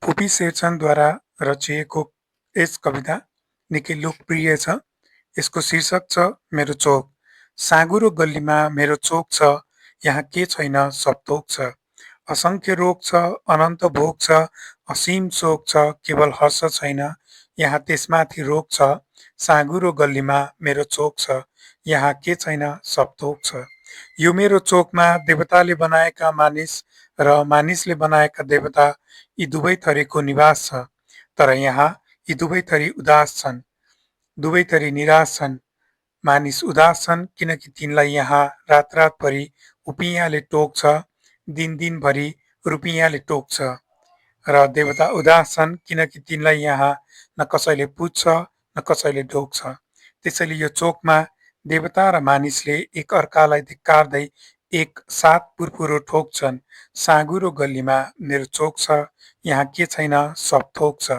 फुपी शेरचनद्वारा रचिएको यस कविता निकै लोकप्रिय छ। यसको शीर्षक छ मेरो चोक। साँघुरो गल्लीमा मेरो चोक छ, यहाँ के छैन सब थोक छ। असंख्य रोग छ, अनन्त भोग छ, असीम शोक छ, केवल हर्ष छैन, यहाँ त्यसमाथि रोग छ। साँघुरो गल्लीमा मेरो चोक छ, यहाँ के छैन सब थोक छ। यो मेरो चोकमा देवताले बनाएका मानिस र मानिसले बनाएका देवता यी दुवै थरीको निवास छ। तर यहाँ यी दुवै थरी उदास छन्, दुवै थरी निराश छन्। मानिस उदास छन् किनकि तिनलाई यहाँ रात रातभरि उपियाँले टोक्छ, दिन दिनभरि रुपियाँले टोक्छ। र देवता उदास छन् किनकि तिनलाई यहाँ न कसैले पुज्छ न कसैले ढोग्छ। त्यसैले यो चोकमा देवता र मानिसले एक अर्कालाई धिक्कार्दै एक साथ पुरपुरो ठोक्छन्। साँघुरो गल्लीमा मेरो चोक छ, यहाँ के छैन सब थोक छ।